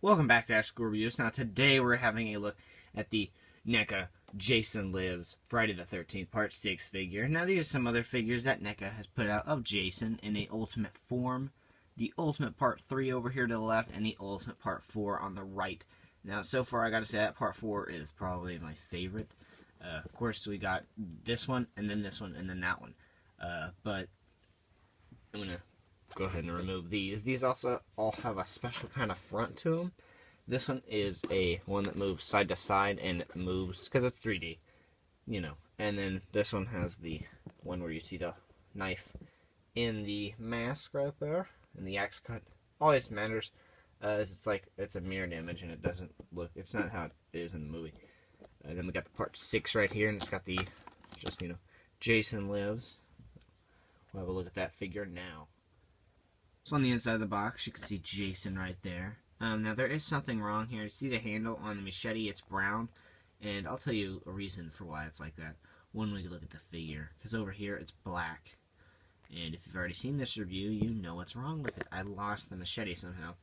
Welcome back to After School Reviews. Now today we're having a look at the NECA Jason Lives Friday the 13th Part 6 figure. Now these are some other figures that NECA has put out of Jason in a Ultimate form. The Ultimate Part 3 over here to the left and the Ultimate Part 4 on the right. Now so far I gotta say that Part 4 is probably my favorite. Of course we got this one and then this one and then that one. But I'm gonna go ahead and remove these. These also all have a special kind of front to them. This one is a one that moves side to side and it moves because it's 3D, you know. And then this one has the one where you see the knife in the mask right there and the axe cut. Always matters. It's like it's a mirrored image and it doesn't look. It's not how it is in the movie. Then we got the Part 6 right here and it's got the just Jason Lives. We'll have a look at that figure now. So on the inside of the box, you can see Jason right there. Now there is something wrong here. You see the handle on the machete, it's brown. And I'll tell you a reason for why it's like that when we look at the figure. Because over here, it's black. And if you've already seen this review, you know what's wrong with it. I lost the machete somehow.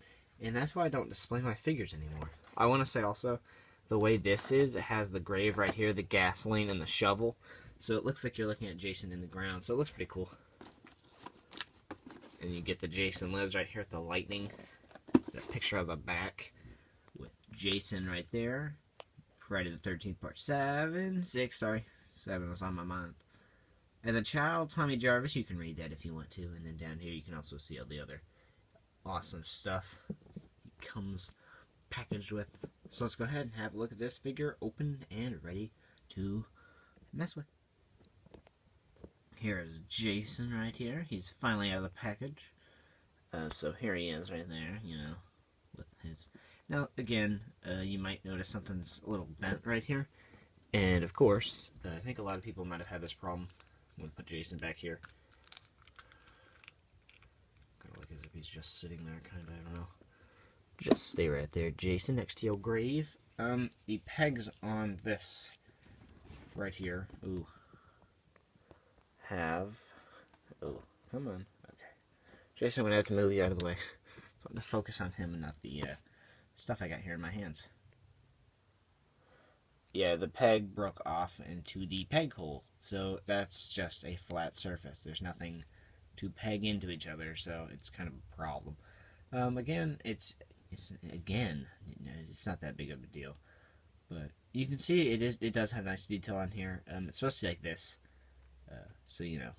And that's why I don't display my figures anymore. I want to say also, the way this is, it has the grave right here, the gasoline, and the shovel. So it looks like you're looking at Jason in the ground. So it looks pretty cool. And you get the Jason Lives right here with the lightning. That picture of the back with Jason right there. Friday the 13th Part 7. 7 was on my mind. As a child, Tommy Jarvis, you can read that if you want to. And then down here you can also see all the other awesome stuff he comes packaged with. So let's go ahead and have a look at this figure, open and ready to mess with. Here is Jason right here. He's finally out of the package. So here he is right there, you know, with his... Now, again, you might notice something's a little bent right here. And, of course, I think a lot of people might have had this problem. I'm going to put Jason back here. Kind of like as if he's just sitting there, kind of, I don't know. Just stay right there, Jason, next to your grave. The pegs on this right here, ooh, oh, come on, okay. Jason, I'm gonna have to move you out of the way. So I'm gonna focus on him and not the stuff I got here in my hands. Yeah, the peg broke off into the peg hole, so that's just a flat surface. There's nothing to peg into each other, so it's kind of a problem. Again, it's not that big of a deal, but you can see it does have nice detail on here. It's supposed to be like this. So, you know,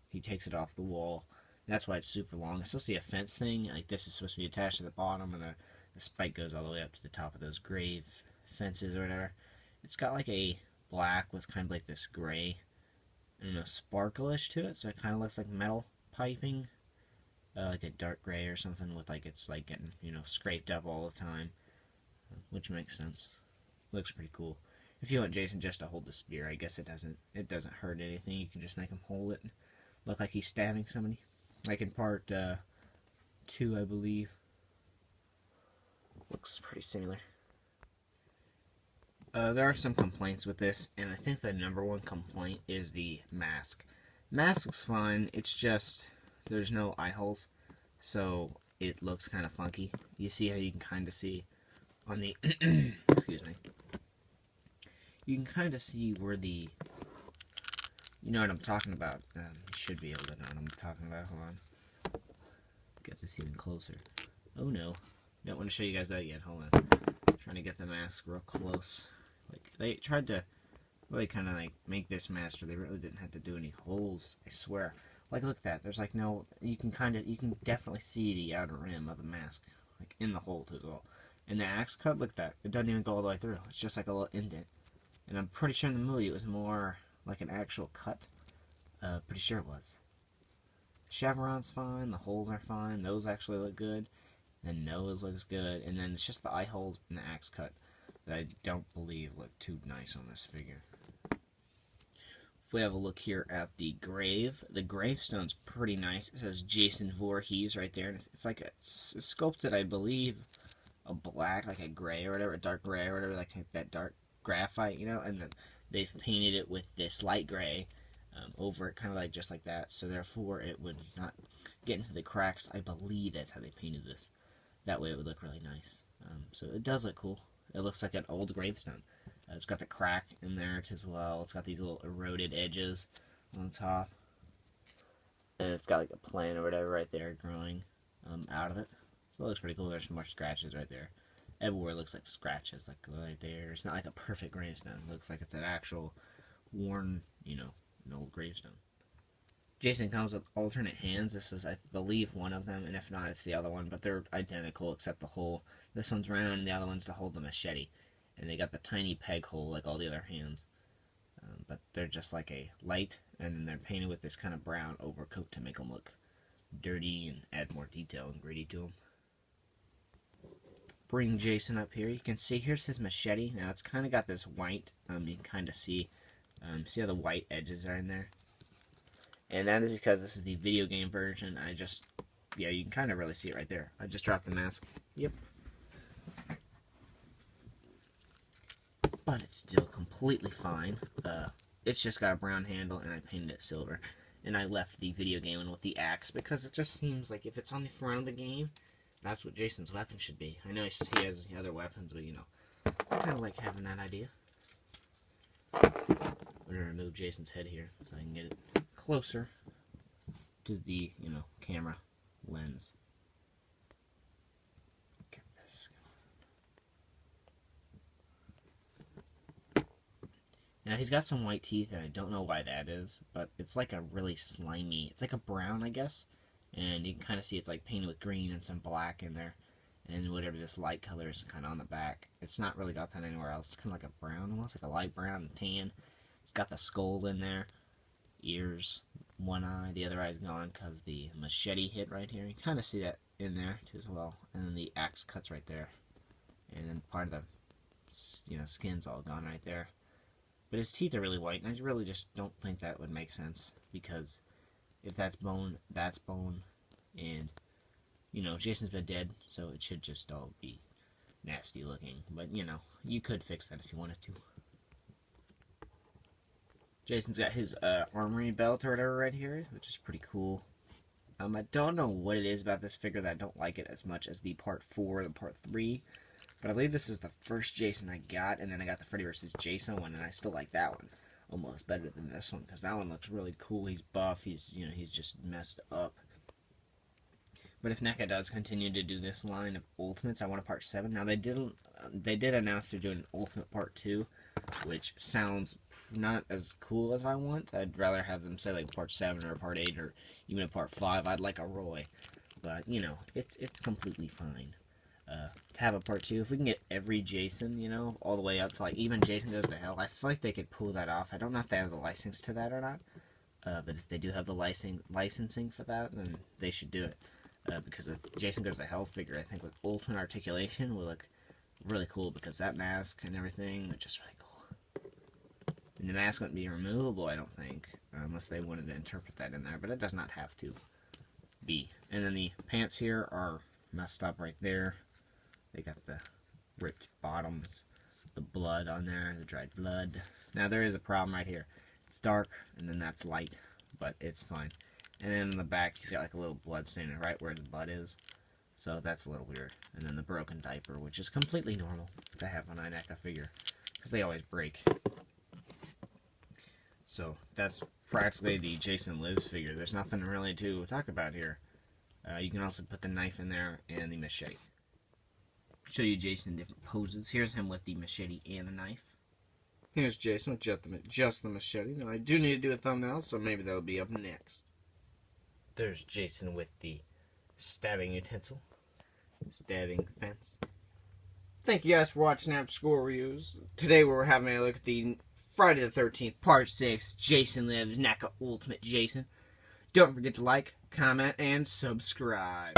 he takes it off the wall. That's why it's super long. It's supposed to be a fence thing. Like, this is supposed to be attached to the bottom, and the spike goes all the way up to the top of those grave fences or whatever. It's got, like, a black with kind of like this gray, I don't know, sparkleish to it. So it kind of looks like metal piping. Like a dark gray or something with, like, it's, like, getting, you know, scraped up all the time. Which makes sense. Looks pretty cool. If you want Jason just to hold the spear, I guess it doesn't hurt anything. You can just make him hold it and look like he's stabbing somebody. Like in Part 2, I believe. Looks pretty similar. There are some complaints with this, and I think the #1 complaint is the mask. Mask looks fine, it's just there's no eye holes, so it looks kind of funky. You see how you can kind of see on the excuse me. You can kind of see where the, you know what I'm talking about. You should be able to know what I'm talking about. Hold on. Get this even closer. Oh no. Don't want to show you guys that yet. Hold on. Trying to get the mask real close. Like, they tried to really kind of like make this mask so they really didn't have to do any holes. I swear. Like, look at that. There's like no, you can definitely see the outer rim of the mask. Like, in the hole as well. And the axe cut, look at that. It doesn't even go all the way through. It's just like a little indent. And I'm pretty sure in the movie it was more like an actual cut. Pretty sure it was. Chevron's fine, the holes are fine, those actually look good. The nose looks good, and then it's just the eye holes and the axe cut that I don't believe look too nice on this figure. If we have a look here at the grave, the gravestone's pretty nice. It says Jason Voorhees right there, and it's like it's sculpted, I believe, a black, like a gray or whatever, a dark gray or whatever, like that dark graphite, you know, and then they've painted it with this light gray over it, kind of like just like that, so therefore it would not get into the cracks. I believe that's how they painted this. That way it would look really nice. So it does look cool. It looks like an old gravestone. It's got the crack in there as well. It's got these little eroded edges on top. And it's got like a plant or whatever right there growing out of it. So it looks pretty cool. There's some more scratches right there. Everywhere looks like scratches, like right there. It's not like a perfect gravestone. It looks like it's an actual worn, you know, an old gravestone. Jason comes with alternate hands. This is, I believe, one of them, and if not, it's the other one. But they're identical except the hole. This one's round, and the other one's to hold the machete. And they got the tiny peg hole like all the other hands. But they're just like a light, and then they're painted with this kind of brown overcoat to make them look dirty and add more detail and gritty to them. Bring Jason up here. You can see here's his machete. Now it's kind of got this white. You can kind of see how the white edges are in there. And that is because this is the video game version. Yeah, you can kind of really see it right there. I just dropped the mask. Yep. But it's still completely fine. It's just got a brown handle, and I painted it silver. And I left the video game one with the axe because it just seems like if it's on the front of the game, that's what Jason's weapon should be. I know he has other weapons, but you know, I kind of like having that idea. I'm going to remove Jason's head here so I can get it closer to the, you know, camera lens. Get this going. Now he's got some white teeth, and I don't know why that is, but it's like a really slimy, it's like a brown, I guess. And you can kind of see it's like painted with green and some black in there. And whatever this light color is kind of on the back. It's not really got that anywhere else. It's kind of like a brown, almost like a light brown and tan. It's got the skull in there. Ears, one eye. The other eye's gone because the machete hit right here. You kind of see that in there too as well. And then the axe cuts right there. And then part of the, you know, skin's all gone right there. But his teeth are really white. And I really just don't think that would make sense. Because if that's bone, that's bone. And, you know, Jason's been dead, so it should just all be nasty looking. But, you know, you could fix that if you wanted to. Jason's got his armory belt or whatever right here, which is pretty cool. I don't know what it is about this figure that I don't like it as much as the part 4 or the part 3. But I believe this is the first Jason I got, and then I got the Freddy vs. Jason one, and I still like that one almost better than this one, because that one looks really cool. He's buff, he's just messed up. But if NECA does continue to do this line of Ultimates, I want a Part 7. Now, they did announce they're doing an Ultimate Part 2, which sounds not as cool as I want. I'd rather have them say, like, Part 7 or Part 8 or even a Part 5. I'd like a Roy. But, you know, it's completely fine to have a Part 2. If we can get every Jason, you know, all the way up to, like, even Jason Goes to Hell, I feel like they could pull that off. I don't know if they have the license to that or not. But if they do have the licensing for that, then they should do it. Because a Jason Goes to Hell figure, I think, with ultimate articulation will look really cool, because that mask and everything are just really cool. And the mask wouldn't be removable, I don't think, unless they wanted to interpret that in there, but it does not have to be. And then the pants here are messed up right there. They got the ripped bottoms, the blood on there, the dried blood. Now there is a problem right here. It's dark, and then that's light, but it's fine. And then in the back, he's got like a little blood stain right where his butt is. So that's a little weird. And then the broken diaper, which is completely normal to have on a NECA figure, because they always break. So that's practically the Jason Lives figure. There's nothing really to talk about here. You can also put the knife in there and the machete. Show you Jason in different poses. Here's him with the machete and the knife. Here's Jason with just the machete. Now I do need to do a thumbnail, so maybe that'll be up next. There's Jason with the stabbing utensil. Stabbing fence. Thank you guys for watching After School Reviews. Today we're having a look at the Friday the 13th Part 6 Jason Lives NECA Ultimate Jason. Don't forget to like, comment, and subscribe.